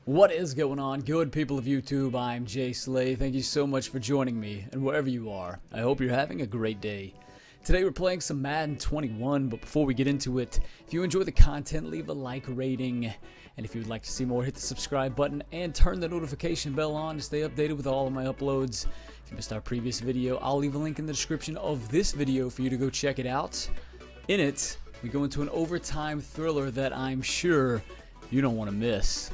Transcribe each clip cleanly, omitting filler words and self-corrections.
What is going on, good people of YouTube? I'm ImJslay. Thank you so much for joining me, and wherever you are, I hope you're having a great day. Today we're playing some Madden 21, but before we get into it, if you enjoy the content, leave a like rating, and if you would like to see more, hit the subscribe button and turn the notification bell on to stay updated with all of my uploads. If you missed our previous video, I'll leave a link in the description of this video for you to go check it out. In it, we go into an overtime thriller that I'm sure you don't want to miss.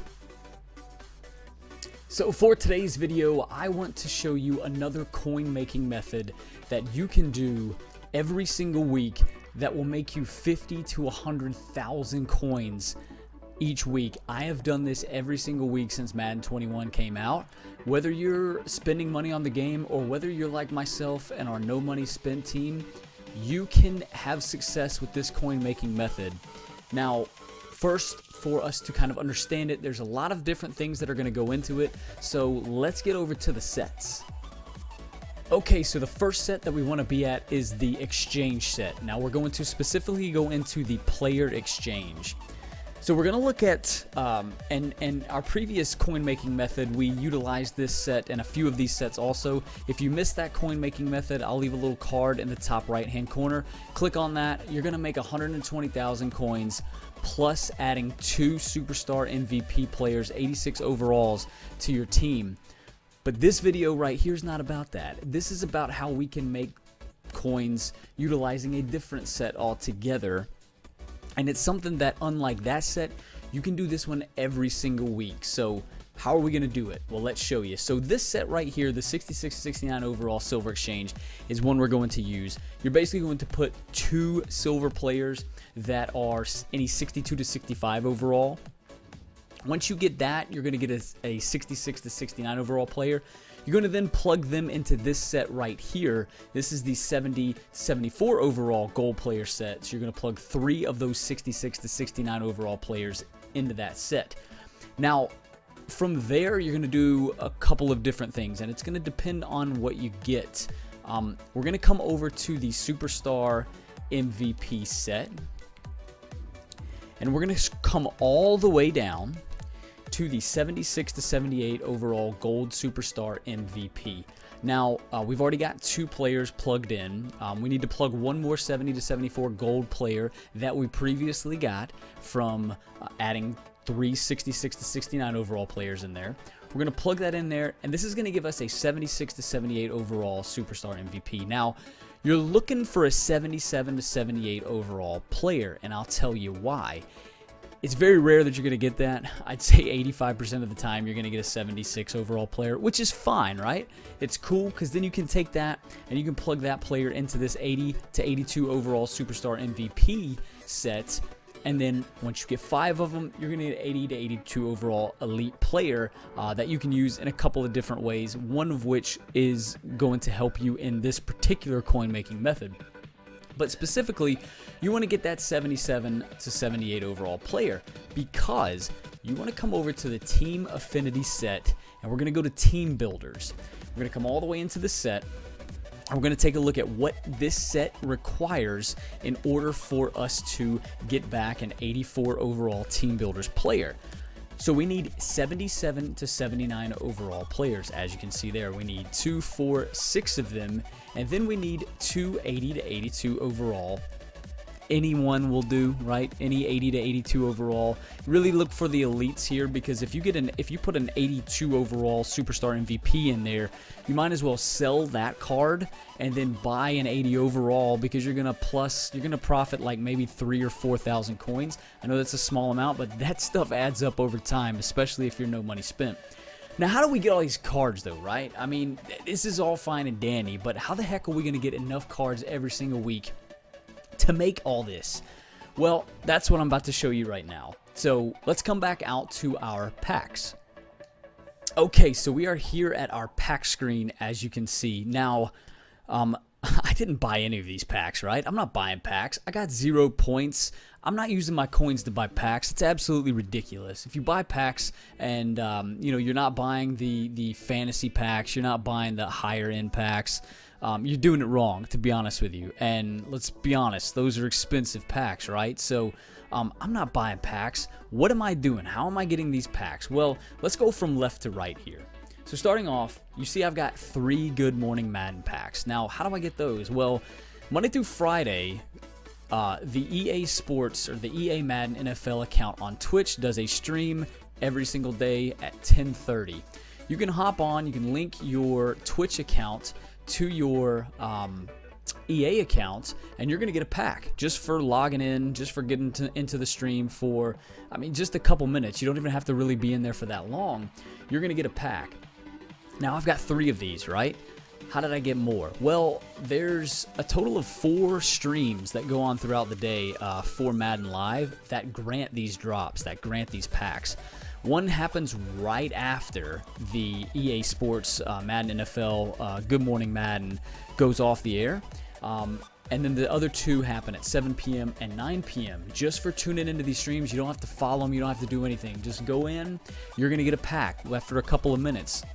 So for today's video, I want to show you another coin making method that you can do every single week that will make you 50 to 100,000 coins each week. I have done this every single week since Madden 21 came out. Whether you're spending money on the game or whether you're like myself and our no money spent team, you can have success with this coin making method. Now, first, for us to kind of understand it, there's a lot of different things that are going to go into it, so let's get over to the sets. Okay, so the first set that we want to be at is the exchange set. Now we're going to specifically go into the player exchange. So we're going to look at, and our previous coin making method, we utilized this set and a few of these sets also. If you missed that coin making method, I'll leave a little card in the top right hand corner. Click on that. You're going to make 120,000 coins plus adding 2 superstar MVP players, 86 overalls to your team. But this video right here is not about that. This is about how we can make coins utilizing a different set altogether. And it's something that, unlike that set, you can do this one every single week. So how are we going to do it? Well, let's show you. So this set right here, the 66-69 overall silver exchange, is one we're going to use. You're basically going to put 2 silver players that are any 62 to 65 overall. Once you get that, you're going to get a 66 to 69 overall player. You're going to then plug them into this set right here. This is the 70-74 overall gold player set. So you're going to plug 3 of those 66 to 69 overall players into that set. Now, from there, you're going to do a couple of different things, and it's going to depend on what you get. We're going to come over to the Superstar MVP set, and we're going to come all the way down to the 76 to 78 overall gold superstar MVP. Now, we've already got 2 players plugged in. We need to plug one more 70 to 74 gold player that we previously got from adding 3 66 to 69 overall players in there. We're going to plug that in there, and this is going to give us a 76 to 78 overall superstar MVP. Now, you're looking for a 77 to 78 overall player, and I'll tell you why. It's very rare that you're going to get that. I'd say 85% of the time you're going to get a 76 overall player, which is fine, right? It's cool because then you can take that and you can plug that player into this 80 to 82 overall superstar MVP set. And then once you get 5 of them, you're going to get 80 to 82 overall elite player that you can use in a couple of different ways, one of which is going to help you in this particular coin making method. But specifically, you want to get that 77 to 78 overall player because you want to come over to the team affinity set, and we're going to go to team builders. We're going to come all the way into the set, and we're going to take a look at what this set requires in order for us to get back an 84 overall team builders player. So we need 77 to 79 overall players. As you can see there, we need 2, 4, 6 of them, and then we need 2 80 to 82 overall. Anyone will do, right? Any 80 to 82 overall. Really look for the elites here, because if you put an 82 overall superstar MVP in there, you might as well sell that card and then buy an 80 overall, because you're gonna profit like maybe 3,000 or 4,000 coins. I know that's a small amount, but that stuff adds up over time, especially if you're no money spent. Now, how do we get all these cards though, right? I mean, this is all fine and dandy, but how the heck are we gonna get enough cards every single week to make all this? Well, that's what I'm about to show you right now. So let's come back out to our packs. Okay, so we are here at our pack screen, as you can see. Now, I didn't buy any of these packs, right? I'm not buying packs. I got 0 points. I'm not using my coins to buy packs. It's absolutely ridiculous. If you buy packs and you're not buying the fantasy packs, you're not buying the higher end packs, you're doing it wrong, to be honest with you. And let's be honest, those are expensive packs, right? So I'm not buying packs. What am I doing? How am I getting these packs? Well, let's go from left to right here. So starting off, you see I've got 3 Good Morning Madden packs. Now, how do I get those? Well, Monday through Friday, the EA Sports or the EA Madden NFL account on Twitch does a stream every single day at 10:30. You can hop on, you can link your Twitch account to your EA account, and you're going to get a pack just for logging in, just for getting into the stream for, just a couple minutes. You don't even have to really be in there for that long. You're going to get a pack. Now, I've got 3 of these, right? How did I get more? Well, there's a total of 4 streams that go on throughout the day for Madden Live that grant these drops, that grant these packs. One happens right after the EA Sports Madden NFL Good Morning Madden goes off the air. And then the other 2 happen at 7 p.m. and 9 p.m. Just for tuning into these streams. You don't have to follow them. You don't have to do anything. Just go in. You're going to get a pack after a couple of minutes.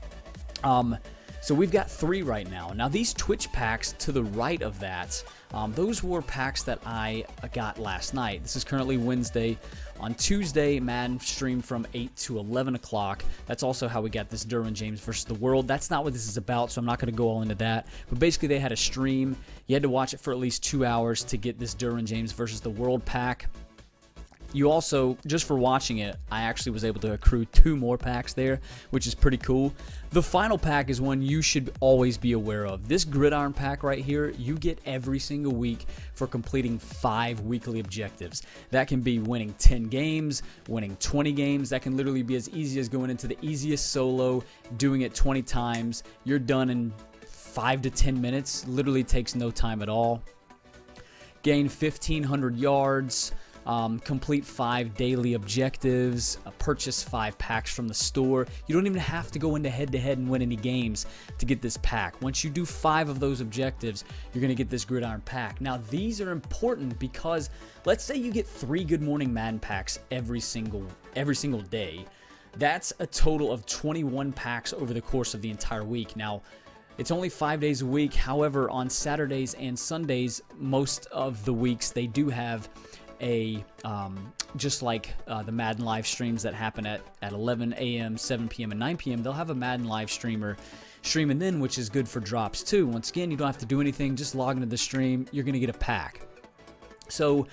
So we've got 3 right now. Now these Twitch packs to the right of that, those were packs that I got last night. This is currently Wednesday. On Tuesday, Madden streamed from 8 to 11 o'clock. That's also how we got this Derwin James versus the World. That's not what this is about, so I'm not going to go all into that. But basically, they had a stream. You had to watch it for at least 2 hours to get this Derwin James versus the World pack. You also, just for watching it, I actually was able to accrue 2 more packs there, which is pretty cool. The final pack is one you should always be aware of. This Gridiron pack right here, you get every single week for completing 5 weekly objectives. That can be winning 10 games, winning 20 games. That can literally be as easy as going into the easiest solo, doing it 20 times. You're done in 5 to 10 minutes. Literally takes no time at all. Gain 1,500 yards. Complete 5 daily objectives, purchase 5 packs from the store. You don't even have to go into head-to-head and win any games to get this pack. Once you do 5 of those objectives, you're going to get this Gridiron pack. Now, these are important because let's say you get 3 Good Morning Madden packs every single day. That's a total of 21 packs over the course of the entire week. Now, it's only 5 days a week. However, on Saturdays and Sundays, most of the weeks, they do have just like the Madden live streams that happen at 11 a.m., 7 p.m., and 9 p.m., they'll have a Madden live streamer streaming then, which is good for drops too. Once again, you don't have to do anything. Just log into the stream. You're going to get a pack. So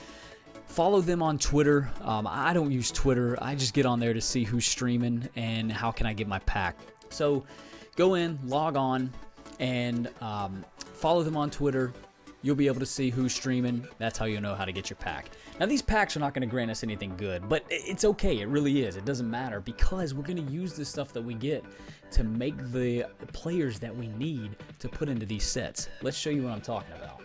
follow them on Twitter. I don't use Twitter. I just get on there to see who's streaming and how can I get my pack. So go in, log on, and follow them on Twitter. You'll be able to see who's streaming. That's how you'll know how to get your pack. Now, these packs are not going to grant us anything good, but it's okay. It really is. It doesn't matter because we're going to use the stuff that we get to make the players that we need to put into these sets. Let's show you what I'm talking about.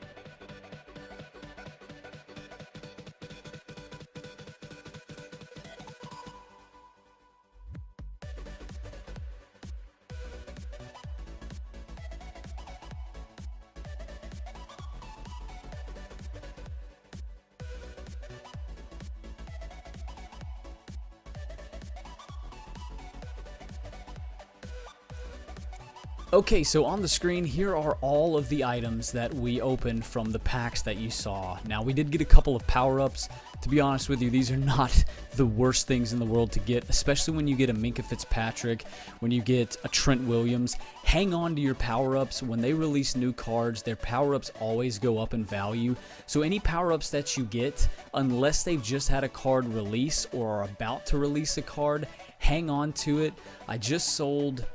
Okay, so on the screen, here are all of the items that we opened from the packs that you saw. Now, we did get a couple of power-ups. To be honest with you, these are not the worst things in the world to get, especially when you get a Minkah Fitzpatrick, when you get a Trent Williams. Hang on to your power-ups. When they release new cards, their power-ups always go up in value. So any power-ups that you get, unless they've just had a card release or are about to release a card, hang on to it. I just sold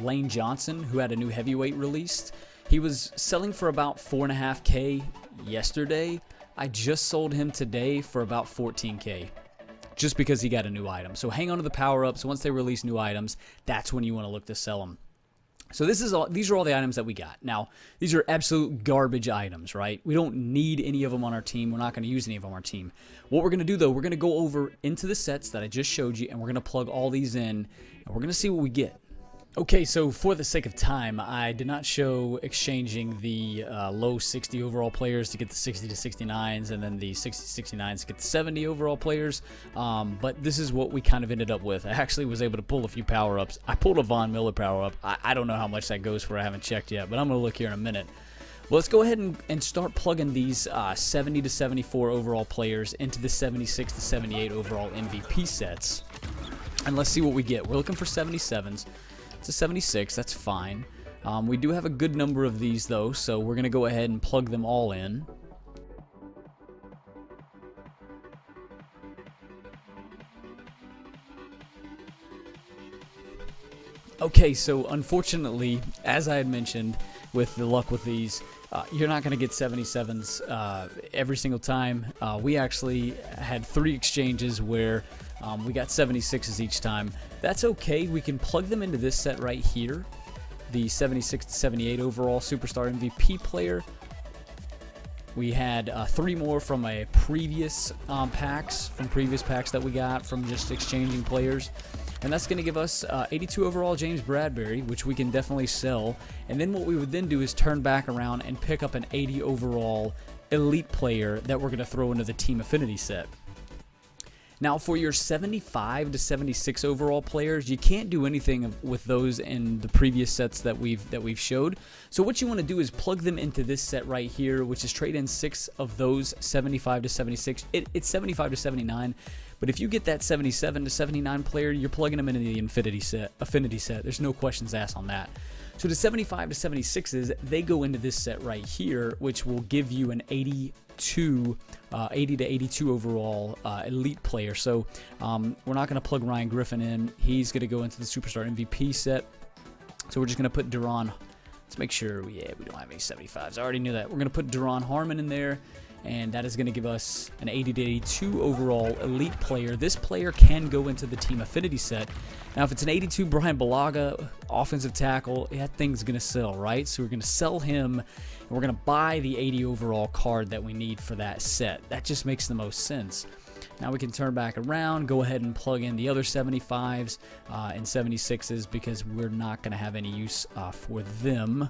Lane Johnson, who had a new heavyweight released. He was selling for about $4.5K yesterday. I just sold him today for about $14K just because he got a new item. So hang on to the power-ups. Once they release new items, that's when you want to look to sell them. So these are all the items that we got. Now, these are absolute garbage items, right? We don't need any of them on our team. We're not going to use any of them on our team. What we're going to do, though, we're going to go over into the sets that I just showed you, and we're going to plug all these in, and we're going to see what we get. Okay, so for the sake of time, I did not show exchanging the low 60 overall players to get the 60 to 69s, and then the 60 to 69s to get the 70 overall players. But this is what we kind of ended up with. I actually was able to pull a few power-ups. I pulled a Von Miller power-up. I don't know how much that goes for. I haven't checked yet, but I'm going to look here in a minute. Well, let's go ahead and start plugging these 70 to 74 overall players into the 76 to 78 overall MVP sets. And let's see what we get. We're looking for 77s. It's a 76, that's fine. We do have a good number of these though, so we're going to go ahead and plug them all in. Okay, so unfortunately, as I had mentioned, with the luck with these, you're not going to get 77s every single time. We actually had 3 exchanges where we got 76s each time. That's okay. We can plug them into this set right here, the 76 to 78 overall Superstar MVP player. We had 3 more from a previous packs that we got from just exchanging players. And that's going to give us 82 overall James Bradberry, which we can definitely sell. And then what we would then do is turn back around and pick up an 80 overall elite player that we're going to throw into the Team Affinity set. Now, for your 75 to 76 overall players, you can't do anything with those in the previous sets that we've showed. So what you want to do is plug them into this set right here, which is trade in 6 of those 75 to 76. It's 75 to 79. But if you get that 77 to 79 player, you're plugging them into the Affinity set. There's no questions asked on that. So the 75 to 76s, they go into this set right here, which will give you an 80 to 82 overall elite player. So we're not going to plug Ryan Griffin in. He's going to go into the Superstar MVP set. So we're just going to put Duron. Let's make sure, we don't have any 75s. I already knew that. We're going to put Duron Harmon in there. And that is going to give us an 80 to 82 overall elite player. This player can go into the Team Affinity set. Now, if it's an 82 Brian Balaga offensive tackle, that thing's going to sell, right? So we're going to sell him, and we're going to buy the 80 overall card that we need for that set. That just makes the most sense. Now we can turn back around, go ahead and plug in the other 75s and 76s because we're not going to have any use for them.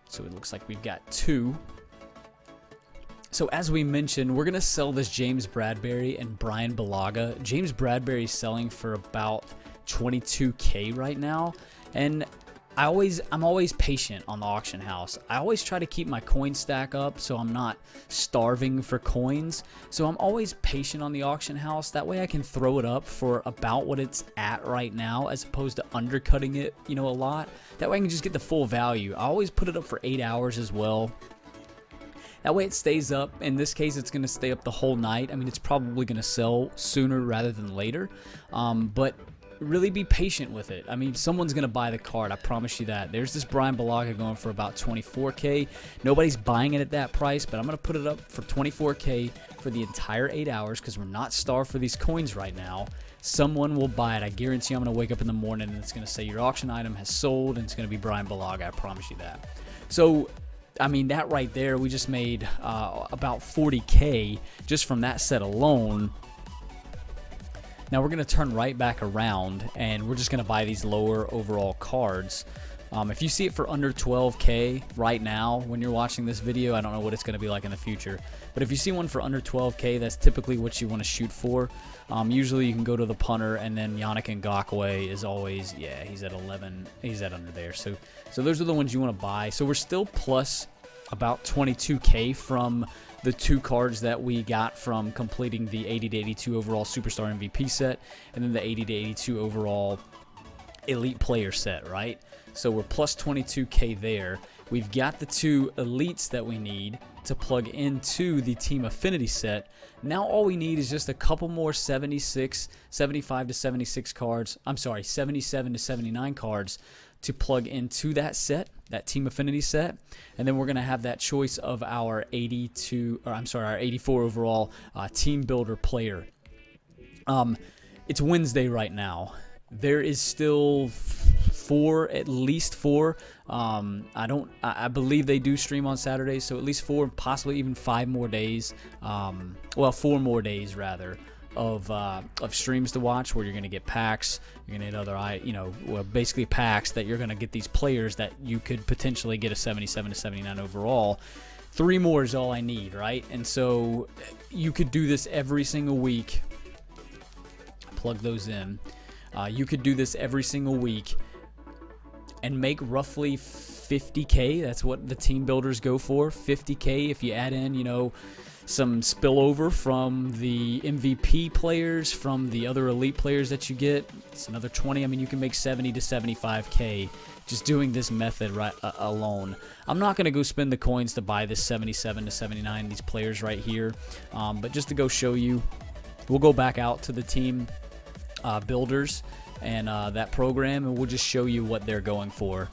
So it looks like we've got 2. So as we mentioned, we're going to sell this James Bradberry and Brian Balaga. James Bradberry is selling for about $22K right now. And I'm always patient on the auction house. I always try to keep my coin stack up so I'm not starving for coins. So I'm always patient on the auction house. That way I can throw it up for about what it's at right now as opposed to undercutting it, a lot. That way I can just get the full value. I always put it up for 8 hours as well. That way it stays up. In this case, it's going to stay up the whole night. I mean, it's probably going to sell sooner rather than later. But really be patient with it. I mean, someone's going to buy the card. I promise you that. There's this Brian Balaga going for about 24K. Nobody's buying it at that price, but I'm going to put it up for 24K for the entire 8 hours because we're not starved for these coins right now. Someone will buy it. I guarantee I'm going to wake up in the morning and it's going to say your auction item has sold and it's going to be Brian Balaga. I promise you that. So I mean, that right there, we just made about 40K just from that set alone. Now we're going to turn right back around, and we're just going to buy these lower overall cards. If you see it for under 12K right now when you're watching this video, I don't know what it's going to be like in the future. But if you see one for under 12K, that's typically what you want to shoot for. Usually you can go to the punter, and then Yannick Ngakoue is always, yeah, he's at 11. He's at under there. So those are the ones you want to buy. So we're still plus about 22K from the 2 cards that we got from completing the 80 to 82 overall Superstar MVP set, and then the 80 to 82 overall elite player set, right? So we're plus 22K there. We've got the 2 elites that we need to plug into the Team Affinity set. Now all we need is just a couple more 75 to 76 cards. I'm sorry, 77 to 79 cards to plug into that set, that Team Affinity set, and then we're going to have that choice of our our 84 overall team builder player. It's Wednesday right now. There is still at least four. I believe they do stream on Saturdays, so at least 4, possibly even 5 more days. Well, 4 more days rather. of streams to watch, where you're going to get packs, you're going to get other, well, basically packs that you're going to get these players that you could potentially get a 77 to 79 overall. 3 more is all I need, right? And so you could do this every single week. Plug those in. You could do this every single week and make roughly 50K. That's what the team builders go for, 50K. If you add in, some spillover from the MVP players, from the other elite players that you get, it's another 20. I mean, you can make 70 to 75K just doing this method alone. I'm not going to go spend the coins to buy this 77 to 79, these players right here, but just to go show you, we'll go back out to the team builders and that program, and we'll just show you what they're going for.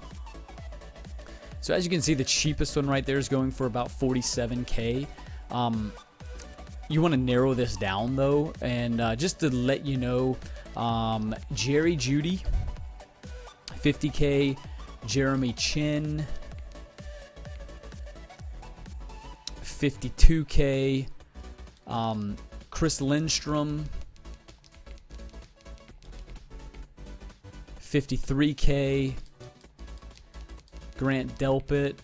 So as you can see, the cheapest one right there is going for about 47K. You want to narrow this down though, and just to let you know, Jerry Jeudy, 50K, Jeremy Chin, 52K, Chris Lindstrom, 53K, Grant Delpit,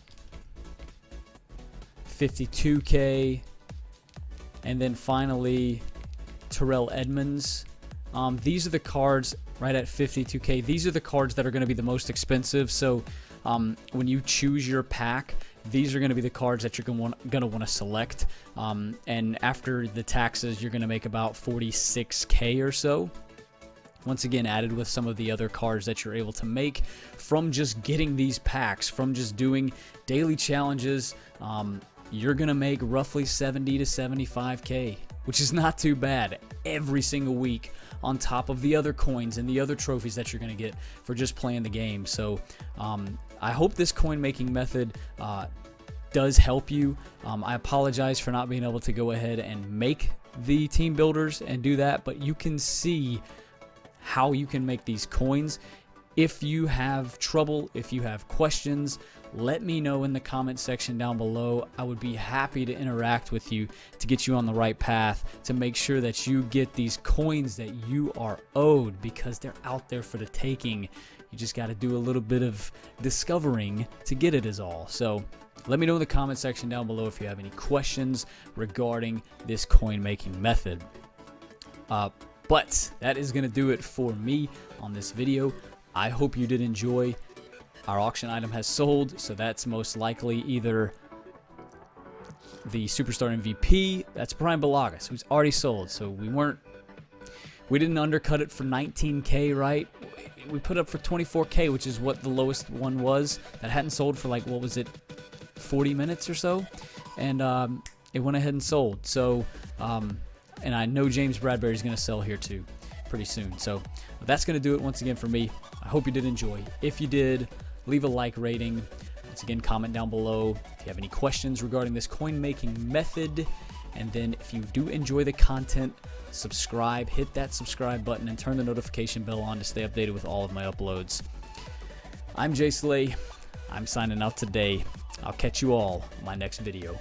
52K, and then finally Terrell Edmonds. These are the cards right at 52K. These are the cards that are going to be the most expensive. So when you choose your pack, these are going to be the cards that you're going to want to select. And after the taxes, you're going to make about 46K or so. Once again, added with some of the other cards that you're able to make from just getting these packs, from just doing daily challenges, you're going to make roughly 70 to 75K, which is not too bad every single week, on top of the other coins and the other trophies that you're going to get for just playing the game. So I hope this coin making method does help you. I apologize for not being able to go ahead and make the team builders and do that, but you can see how you can make these coins. If you have trouble, if you have questions, let me know in the comment section down below. I would be happy to interact with you to get you on the right path, to make sure that you get these coins that you are owed, because they're out there for the taking. You just got to do a little bit of discovering to get it, is all. So let me know in the comment section down below if you have any questions regarding this coin making method. But that is going to do it for me on this video. I hope you did enjoy. Our auction item has sold, so that's most likely either the Superstar MVP, that's Brian Balagas, who's already sold. So we didn't undercut it for 19K, right? We put up for 24K, which is what the lowest one was. That hadn't sold for, like, what was it, 40 minutes or so? And it went ahead and sold. So and I know James Bradbury's going to sell here too pretty soon. So that's going to do it once again for me. I hope you did enjoy. If you did, leave a like rating. Once again, comment down below if you have any questions regarding this coin making method. And then if you do enjoy the content, subscribe, hit that subscribe button, and turn the notification bell on to stay updated with all of my uploads. I'm ImJslay. I'm signing out today. I'll catch you all in my next video.